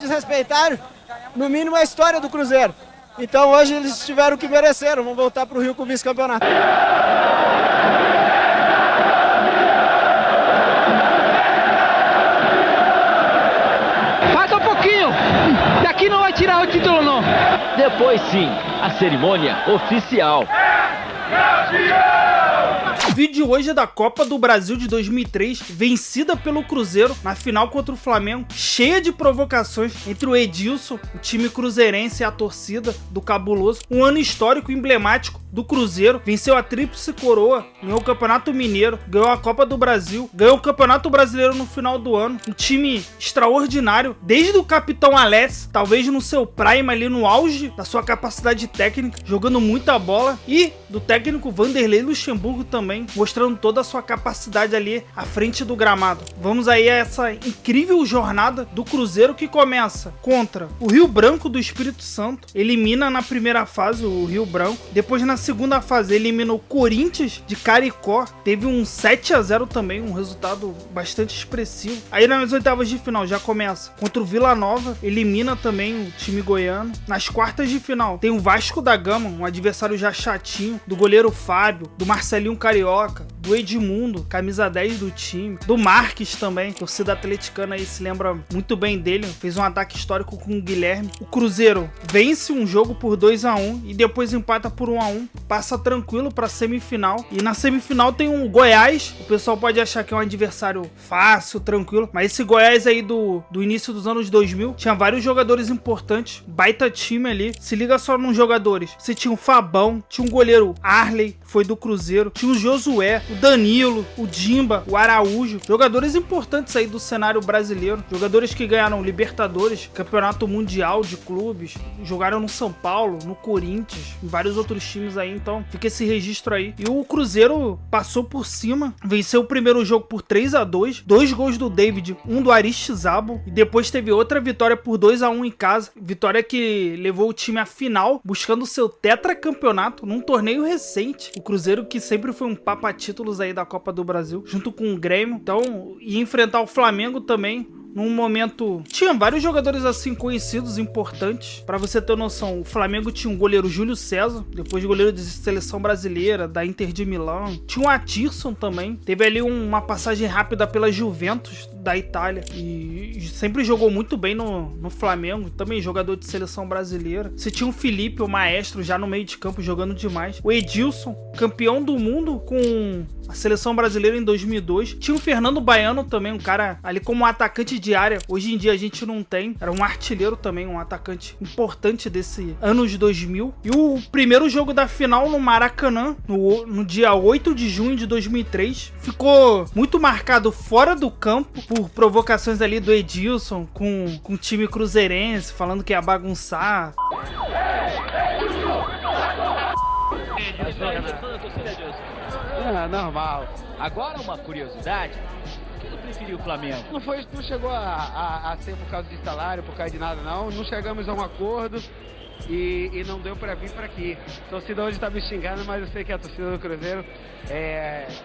desrespeitaram, no mínimo, a história do Cruzeiro. Então hoje eles tiveram o que mereceram, vão voltar para o Rio com o vice-campeonato. Falta um pouquinho, daqui não vai tirar o título não. Depois sim, a cerimônia oficial. O vídeo de hoje é da Copa do Brasil de 2003, vencida pelo Cruzeiro na final contra o Flamengo, cheia de provocações entre o Edilson, o time cruzeirense e a torcida do Cabuloso. Um ano histórico emblemático do Cruzeiro, venceu a Tríplice Coroa, ganhou o Campeonato Mineiro, ganhou a Copa do Brasil, ganhou o Campeonato Brasileiro no final do ano. Um time extraordinário, desde o capitão Alex, talvez no seu prime ali, no auge da sua capacidade técnica, jogando muita bola, e do técnico Vanderlei Luxemburgo também, mostrando toda a sua capacidade ali à frente do gramado. Vamos aí a essa incrível jornada do Cruzeiro, que começa contra o Rio Branco do Espírito Santo, elimina na primeira fase o Rio Branco, depois na segunda fase elimina o Corinthians de Caricó, teve um 7-0 também, um resultado bastante expressivo. Aí nas oitavas de final já começa contra o Vila Nova, elimina também o time goiano. Nas quartas de final tem o Vasco da Gama, um adversário já chatinho, do goleiro Fábio, do Marcelinho Carioca, do Edmundo, camisa 10 do time, do Marques também, torcida atleticana aí se lembra muito bem dele, fez um ataque histórico com o Guilherme. O Cruzeiro vence um jogo por 2-1 e depois empata por 1-1, passa tranquilo pra semifinal, e na semifinal tem um Goiás. O pessoal pode achar que é um adversário fácil, tranquilo, mas esse Goiás aí do início dos anos 2000 tinha vários jogadores importantes, baita time ali. Se liga só nos jogadores, você tinha o Fabão, tinha um goleiro Arley, foi do Cruzeiro, tinha o Josué, o Danilo, o Dimba, o Araújo, jogadores importantes aí do cenário brasileiro, jogadores que ganharam Libertadores, Campeonato Mundial de Clubes, jogaram no São Paulo, no Corinthians, em vários outros times aí, então fica esse registro aí. E o Cruzeiro passou por cima, venceu o primeiro jogo por 3-2, 2 gols do David, um do Aristizábal, e depois teve outra vitória por 2-1 em casa, vitória que levou o time à final, buscando o seu tetracampeonato num torneio recente. O Cruzeiro, que sempre foi um papa-títulos aí da Copa do Brasil, junto com o Grêmio, então ia enfrentar o Flamengo também, num momento... Tinha vários jogadores assim conhecidos, importantes. Pra você ter noção, o Flamengo tinha um goleiro Júlio César, depois goleiro de seleção brasileira, da Inter de Milão. Tinha o Atirson também. Teve ali uma passagem rápida pela Juventus da Itália. E sempre jogou muito bem no Flamengo. Também jogador de seleção brasileira. Você tinha o Felipe, o maestro, já no meio de campo, jogando demais. O Edilson, campeão do mundo com a seleção brasileira em 2002. Tinha o Fernando Baiano também, um cara ali como um atacante de área. Hoje em dia a gente não tem. Era um artilheiro também, um atacante importante desse anos 2000. E o primeiro jogo da final no Maracanã, no dia 8 de junho de 2003, ficou muito marcado fora do campo por provocações ali do Edilson com o time cruzeirense, falando que ia bagunçar. Normal. Agora uma curiosidade, por que não preferiu o Flamengo? Não chegou a ser por causa de salário, por causa de nada não. Não chegamos a um acordo e não deu pra vir pra aqui. A torcida hoje tá me xingando, mas eu sei que a torcida do Cruzeiro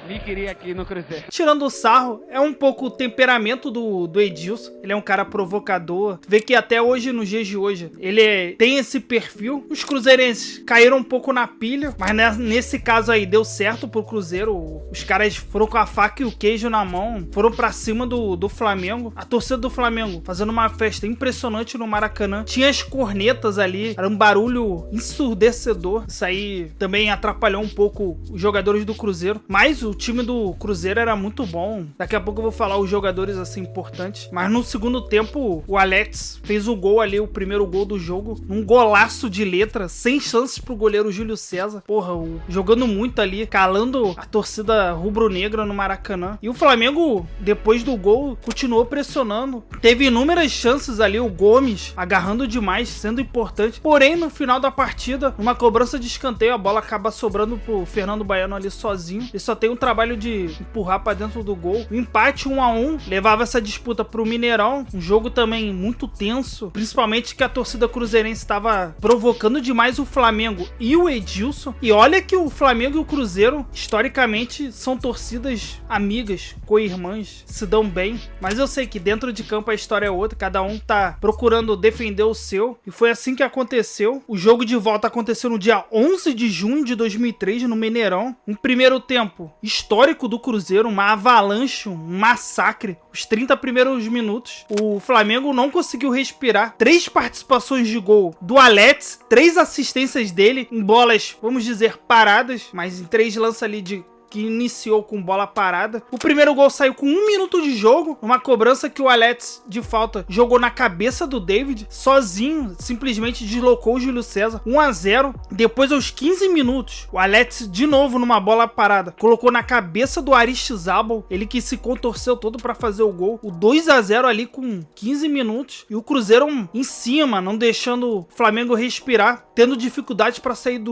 me queria aqui no Cruzeiro. Tirando o sarro, é um pouco o temperamento do Edilson. Ele é um cara provocador. Vê que até hoje, nos dias de hoje, ele tem esse perfil. Os cruzeirenses caíram um pouco na pilha, mas nesse caso aí deu certo pro Cruzeiro. Os caras foram com a faca e o queijo na mão, foram pra cima do Flamengo. A torcida do Flamengo fazendo uma festa impressionante no Maracanã. Tinha as cornetas ali, era um barulho ensurdecedor. Isso aí também atrapalhou um pouco os jogadores do Cruzeiro, mas o time do Cruzeiro era muito bom. Daqui a pouco eu vou falar os jogadores assim importantes, mas no segundo tempo o Alex fez o gol ali, o primeiro gol do jogo, um golaço de letra, sem chances pro goleiro Júlio César, porra, jogando muito ali, calando a torcida rubro-negra no Maracanã. E o Flamengo, depois do gol, continuou pressionando, teve inúmeras chances ali, o Gomes agarrando demais, sendo importante, Porém, no final da partida, numa cobrança de escanteio, a bola acaba sobrando pro Fernando Baiano ali sozinho. Ele só tem um trabalho de empurrar pra dentro do gol. O empate 1-1 levava essa disputa pro Mineirão. Um jogo também muito tenso, principalmente que a torcida cruzeirense estava provocando demais o Flamengo e o Edilson. E olha que o Flamengo e o Cruzeiro, historicamente, são torcidas amigas, co-irmãs, se dão bem. Mas eu sei que dentro de campo a história é outra, cada um tá procurando defender o seu. E foi assim que aconteceu. O jogo de volta aconteceu no dia 11 de junho de 2003, no Mineirão. Um primeiro tempo histórico do Cruzeiro, uma avalanche, um massacre. Os 30 primeiros minutos, o Flamengo não conseguiu respirar. 3 participações de gol do Alex, 3 assistências dele em bolas, vamos dizer, paradas, mas em 3 lances ali que iniciou com bola parada. O primeiro gol saiu com 1 minuto de jogo, uma cobrança que o Alex, de falta, jogou na cabeça do David, sozinho, simplesmente deslocou o Júlio César, 1-0. Depois, aos 15 minutos, o Alex, de novo numa bola parada, colocou na cabeça do Aristizábal, ele que se contorceu todo para fazer o gol. O 2-0 ali com 15 minutos, e o Cruzeiro em cima, não deixando o Flamengo respirar, tendo dificuldade para sair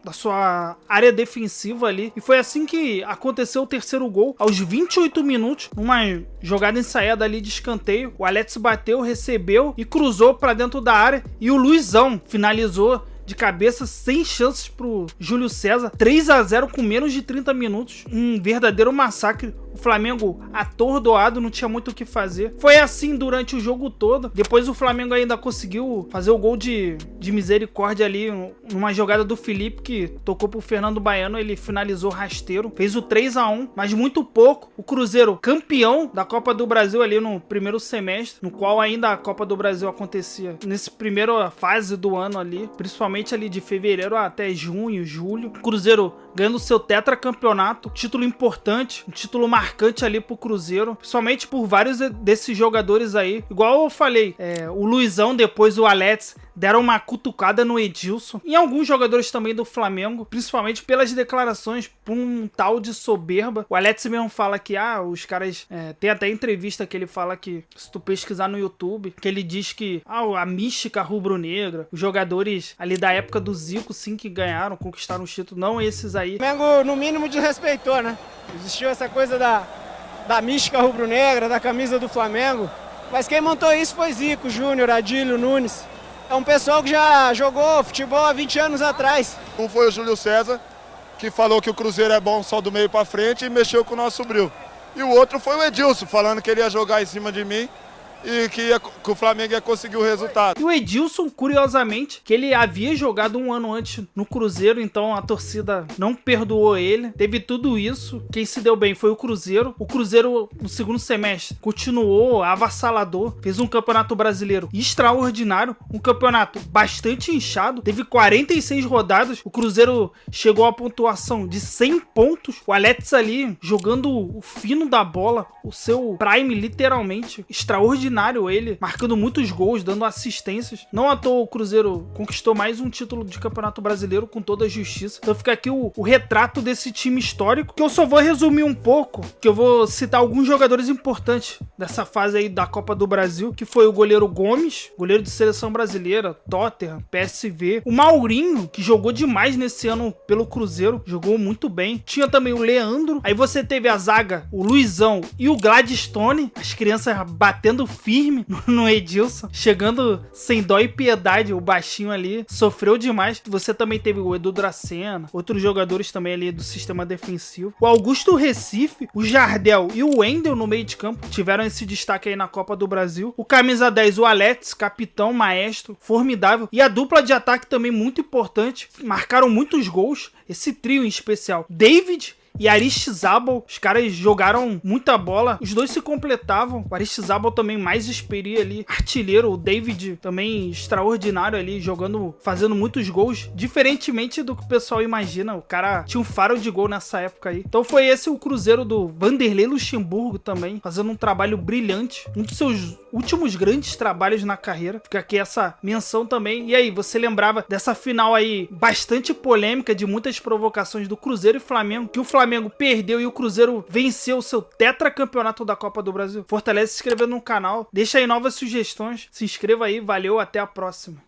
da sua área defensiva ali. E foi assim que aconteceu o terceiro gol, aos 28 minutos, numa jogada ensaiada ali de escanteio. O Alex bateu, recebeu e cruzou para dentro da área, e o Luizão finalizou de cabeça, sem chances pro Júlio César. 3-0 com menos de 30 minutos. Um verdadeiro massacre. O Flamengo atordoado, não tinha muito o que fazer. Foi assim durante o jogo todo. Depois o Flamengo ainda conseguiu fazer o gol de misericórdia ali, numa jogada do Felipe, que tocou pro Fernando Baiano. Ele finalizou rasteiro, fez o 3-1, mas muito pouco. O Cruzeiro, campeão da Copa do Brasil ali no primeiro semestre, no qual ainda a Copa do Brasil acontecia nessa primeira fase do ano ali, principalmente ali de fevereiro até junho, julho. O Cruzeiro ganhando seu tetracampeonato, título importante, um título marcante ali pro Cruzeiro, principalmente por vários desses jogadores aí. Igual eu falei, o Luizão, depois o Alex, deram uma cutucada no Edilson, e alguns jogadores também do Flamengo, principalmente pelas declarações, por um tal de soberba. O Alex mesmo fala que, os caras, tem até entrevista que ele fala que, se tu pesquisar no YouTube, que ele diz que, a mística rubro-negra, os jogadores ali da época do Zico, sim, que ganharam, conquistaram o título, não esses aí. O Flamengo, no mínimo, desrespeitou, né? Existiu essa coisa da mística rubro-negra, da camisa do Flamengo, mas quem montou isso foi Zico, Júnior, Adílio, Nunes. É um pessoal que já jogou futebol há 20 anos atrás. Um foi o Júlio César, que falou que o Cruzeiro é bom só do meio pra frente e mexeu com o nosso brilho. E o outro foi o Edilson, falando que ele ia jogar em cima de mim e que o Flamengo ia conseguir o resultado. E o Edilson, curiosamente, que ele havia jogado um ano antes no Cruzeiro, então a torcida não perdoou ele. Teve tudo isso. Quem se deu bem foi o Cruzeiro. O Cruzeiro, no segundo semestre, continuou avassalador. Fez um campeonato brasileiro extraordinário. Um campeonato bastante inchado. Teve 46 rodadas. O Cruzeiro chegou à pontuação de 100 pontos. O Alex ali jogando o fino da bola. O seu prime, literalmente. Extraordinário ele, marcando muitos gols, dando assistências. Não à toa o Cruzeiro conquistou mais um título de Campeonato Brasileiro com toda a justiça. Então fica aqui o retrato desse time histórico, que eu só vou resumir um pouco, que eu vou citar alguns jogadores importantes dessa fase aí da Copa do Brasil, que foi o goleiro Gomes, goleiro de seleção brasileira, Tottenham, PSV. O Maurinho, que jogou demais nesse ano pelo Cruzeiro, jogou muito bem. Tinha também o Leandro. Aí você teve a zaga, o Luizão e o Gladstone, as crianças batendo firme no Edilson, chegando sem dó e piedade. O baixinho ali sofreu demais. Você também teve o Edu Dracena, outros jogadores também ali do sistema defensivo. O Augusto Recife, o Jardel e o Wendel no meio de campo tiveram esse destaque aí na Copa do Brasil. O camisa 10, o Alex, capitão, maestro, formidável. E a dupla de ataque também muito importante. Marcaram muitos gols. Esse trio em especial, David e Aristizábal, os caras jogaram muita bola, os dois se completavam. O Aristizábal também mais experiente ali, artilheiro. O David também extraordinário ali, jogando, fazendo muitos gols, diferentemente do que o pessoal imagina. O cara tinha um faro de gol nessa época aí. Então foi esse o Cruzeiro do Vanderlei Luxemburgo também, fazendo um trabalho brilhante, um dos seus últimos grandes trabalhos na carreira. Fica aqui essa menção também. E aí, você lembrava dessa final aí bastante polêmica, de muitas provocações do Cruzeiro e Flamengo, que o Flamengo perdeu e o Cruzeiro venceu o seu tetracampeonato da Copa do Brasil? Fortalece se inscrevendo no canal, deixa aí novas sugestões, se inscreva aí, valeu, até a próxima.